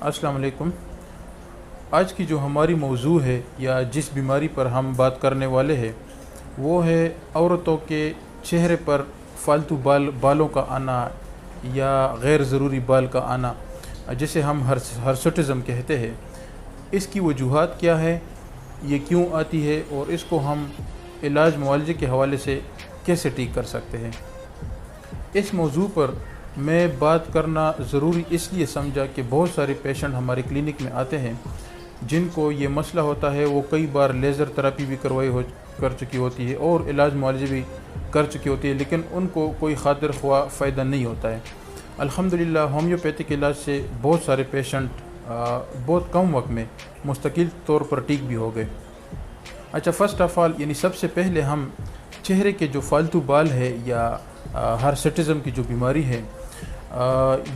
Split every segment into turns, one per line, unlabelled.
السلام علیکم۔ آج کی جو ہماری موضوع ہے یا جس بیماری پر ہم بات کرنے والے ہیں وہ ہے عورتوں کے چہرے پر فالتو بالوں کا آنا یا غیر ضروری بال کا آنا، جسے ہم ہرسٹزم کہتے ہیں۔ اس کی وجوہات کیا ہے، یہ کیوں آتی ہے، اور اس کو ہم علاج معالجے کے حوالے سے کیسے ٹھیک کر سکتے ہیں۔ اس موضوع پر میں بات کرنا ضروری اس لیے سمجھا کہ بہت سارے پیشنٹ ہمارے کلینک میں آتے ہیں جن کو یہ مسئلہ ہوتا ہے۔ وہ کئی بار لیزر تھراپی بھی کر چکی ہوتی ہے اور علاج معالجے بھی کر چکی ہوتی ہے، لیکن ان کو کوئی خاطر خواہ فائدہ نہیں ہوتا ہے۔ الحمدللہ ہومیوپیتھک علاج سے بہت سارے پیشنٹ بہت کم وقت میں مستقل طور پر ٹھیک بھی ہو گئے۔ اچھا، فرسٹ آف آل یعنی سب سے پہلے ہم چہرے کے جو فالتو بال ہے یا ہرسٹزم کی جو بیماری ہے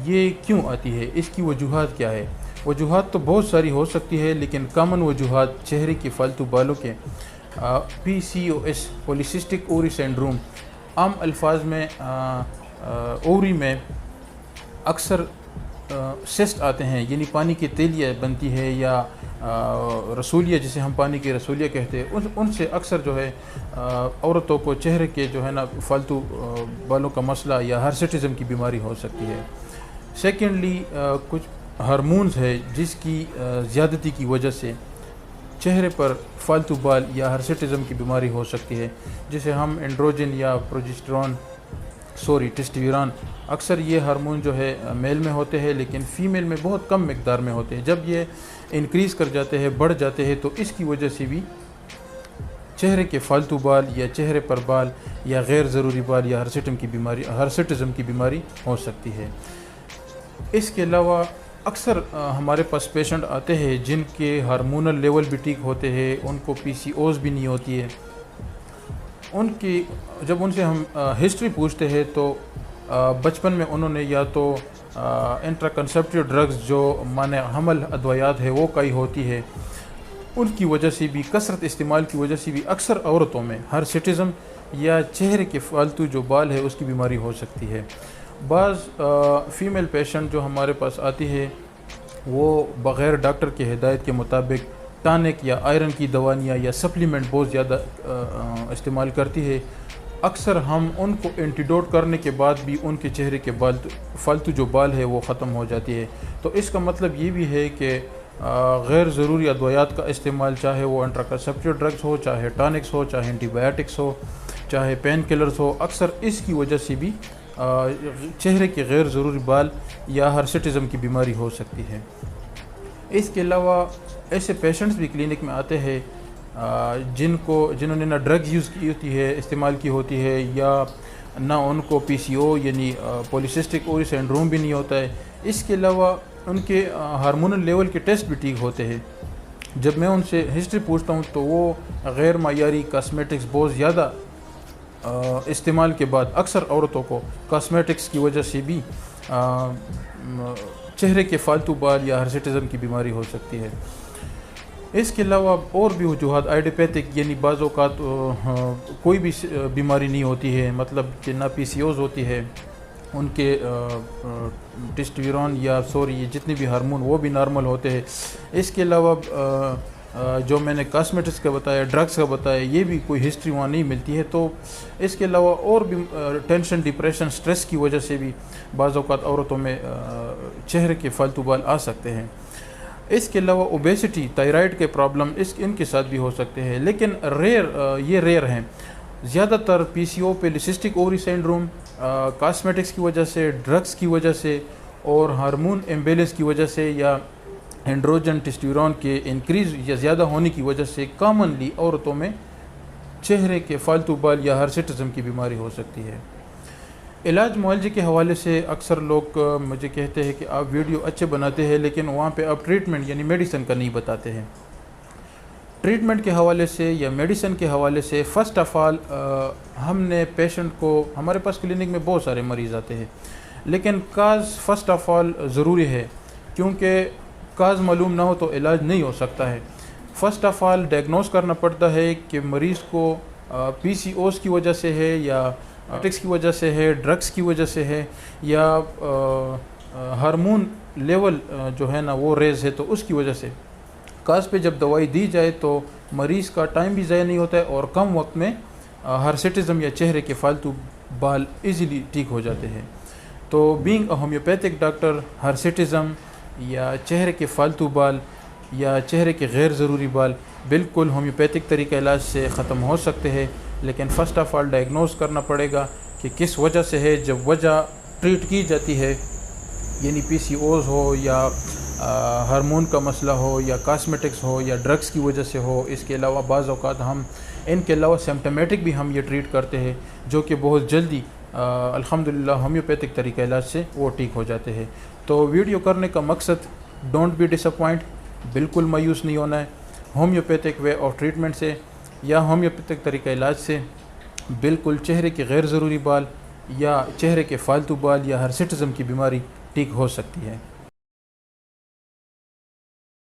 یہ کیوں آتی ہے، اس کی وجوہات کیا ہے۔ وجوہات تو بہت ساری ہو سکتی ہے، لیکن کامن وجوہات چہرے کے فالتو بالوں کے PCOS پولیسسٹک اوری سنڈروم، عام الفاظ میں اوری میں اکثر سسٹ آتے ہیں، یعنی پانی کی تیلیہ بنتی ہے یا رسولیہ، جسے ہم پانی کی رسولیہ کہتے ہیں، ان سے اکثر جو ہے عورتوں کو چہرے کے جو ہے نا فالتو بالوں کا مسئلہ یا ہرسٹزم کی بیماری ہو سکتی ہے۔ سیکنڈلی کچھ ہارمونز ہے جس کی زیادتی کی وجہ سے چہرے پر فالتو بال یا ہرسٹزم کی بیماری ہو سکتی ہے، جسے ہم اینڈروجن یا ٹیسٹوسٹیرون، اکثر یہ ہارمون جو ہے میل میں ہوتے ہیں لیکن فیمیل میں بہت کم مقدار میں ہوتے ہیں۔ جب یہ انکریز کر جاتے ہیں، بڑھ جاتے ہیں، تو اس کی وجہ سے بھی چہرے کے فالتو بال یا چہرے پر بال یا غیر ضروری بال یا ہرسٹزم کی بیماری ہو سکتی ہے۔ اس کے علاوہ اکثر ہمارے پاس پیشنٹ آتے ہیں جن کے ہارمونل لیول بھی ٹھیک ہوتے ہیں، ان کو PCOS بھی نہیں ہوتی ہے۔ جب ان سے ہم ہسٹری پوچھتے ہیں تو بچپن میں انہوں نے یا تو انٹرا کنسیپٹیو ڈرگز جو مانع حمل ادویات ہے وہ کئی ہوتی ہے، ان کی وجہ سے بھی، کثرت استعمال کی وجہ سے بھی اکثر عورتوں میں ہرسٹزم یا چہرے کے فالتو جو بال ہے اس کی بیماری ہو سکتی ہے۔ بعض فیمیل پیشنٹ جو ہمارے پاس آتی ہے وہ بغیر ڈاکٹر کے ہدایت کے مطابق ٹانک یا آئرن کی دوائیاں یا سپلیمنٹ بہت زیادہ استعمال کرتی ہے۔ اکثر ہم ان کو اینٹیڈوٹ کرنے کے بعد بھی ان کے چہرے کے فالتو جو بال ہے وہ ختم ہو جاتی ہے۔ تو اس کا مطلب یہ بھی ہے کہ غیر ضروری ادویات کا استعمال، چاہے وہ انٹراکنسیپٹیو ڈرگز ہو، چاہے ٹانکس ہو، چاہے اینٹی بایوٹکس ہو، چاہے پین کلرز ہو، اکثر اس کی وجہ سے بھی چہرے کے غیر ضروری بال یا ہرسٹزم کی بیماری ہو سکتی ہے۔ اس کے علاوہ ایسے پیشنٹس بھی کلینک میں آتے ہیں جنہوں نے نہ ڈرگز یوز کی ہوتی ہے، استعمال کی ہوتی ہے، یا نہ ان کو PCO یعنی پولیسسٹک اوری سنڈروم بھی نہیں ہوتا ہے۔ اس کے علاوہ ان کے ہارمونل لیول کے ٹیسٹ بھی ٹھیک ہوتے ہیں۔ جب میں ان سے ہسٹری پوچھتا ہوں تو وہ غیر معیاری کاسمیٹکس بہت زیادہ استعمال کے بعد اکثر عورتوں کو کاسمیٹکس کی وجہ سے بھی چہرے کے فالتو بال یا ہرسٹزم کی بیماری ہو سکتی ہے۔ اس کے علاوہ اور بھی وجوہات آئیڈیوپیتھک، یعنی بعض اوقات کوئی بھی بیماری نہیں ہوتی ہے، مطلب کہ نہ PCOS ہوتی ہے، ان کے ٹیسٹوسٹیرون یا یہ جتنے بھی ہارمون وہ بھی نارمل ہوتے ہیں۔ اس کے علاوہ جو میں نے کاسمیٹکس کا بتایا، ڈرگس کا بتایا، یہ بھی کوئی ہسٹری وہاں نہیں ملتی ہے۔ تو اس کے علاوہ اور بھی ٹینشن، ڈپریشن، سٹریس کی وجہ سے بھی بعض اوقات عورتوں میں چہرے کے فالتو بال آ سکتے ہیں۔ اس کے علاوہ اوبیسٹی، تائرائڈ کے پرابلم ان کے ساتھ بھی ہو سکتے ہیں، لیکن یہ ریئر ہیں۔ زیادہ تر PCO پولیسسٹک اوری سنڈروم کاسمیٹکس کی وجہ سے، ڈرگس کی وجہ سے اور ہارمون امبیلنس کی وجہ سے یا اینڈروجن ٹیسٹوسٹیرون کے انکریز یا زیادہ ہونے کی وجہ سے کامنلی عورتوں میں چہرے کے فالتو بال یا ہرسٹزم کی بیماری ہو سکتی ہے۔ علاج معالجے کے حوالے سے اکثر لوگ مجھے کہتے ہیں کہ آپ ویڈیو اچھے بناتے ہیں لیکن وہاں پہ آپ ٹریٹمنٹ یعنی میڈیسن کا نہیں بتاتے ہیں۔ ٹریٹمنٹ کے حوالے سے یا میڈیسن کے حوالے سے فرسٹ آف آل ہم نے پیشنٹ کو، ہمارے پاس کلینک میں بہت سارے مریض آتے ہیں، لیکن کاز فرسٹ آف آل ضروری ہے، کیونکہ کاز معلوم نہ ہو تو علاج نہیں ہو سکتا ہے۔ فرسٹ آف آل ڈائگنوز کرنا پڑتا ہے کہ مریض کو PCOS کی وجہ سے ہے یا ٹکس کی وجہ سے ہے، ڈرگس کی وجہ سے ہے، یا ہارمون لیول جو ہے نا وہ ریز ہے، تو اس کی وجہ سے کاز پہ جب دوائی دی جائے تو مریض کا ٹائم بھی ضائع نہیں ہوتا ہے اور کم وقت میں ہرسٹزم یا چہرے کے فالتو بال ایزیلی ٹھیک ہو جاتے ہیں۔ تو بینگ اے ہومیوپیتھک ڈاکٹر، ہرسٹزم یا چہرے کے فالتو بال یا چہرے کے غیر ضروری بال بالکل ہومیوپیتھک طریقہ علاج سے ختم ہو سکتے ہیں، لیکن فرسٹ آف آل ڈائگنوز کرنا پڑے گا کہ کس وجہ سے ہے۔ جب وجہ ٹریٹ کی جاتی ہے، یعنی پی سی اوز ہو یا ہارمون کا مسئلہ ہو یا کاسمیٹکس ہو یا ڈرگس کی وجہ سے ہو، اس کے علاوہ بعض اوقات ہم ان کے علاوہ سمپٹمیٹک بھی ہم یہ ٹریٹ کرتے ہیں جو کہ بہت جلدی الحمدللہ ہومیوپیتھک طریقہ علاج سے وہ ٹھیک ہو جاتے ہیں۔ تو ویڈیو کرنے کا مقصد ڈونٹ بی ڈس اپوائنٹ، بالکل مایوس نہیں ہونا ہے۔ ہومیوپیتھک وے آف ٹریٹمنٹ سے یا ہومیوپیتھک طریقہ علاج سے بالکل چہرے کے غیر ضروری بال یا چہرے کے فالتو بال یا ہرسٹزم کی بیماری ٹھیک ہو سکتی ہے۔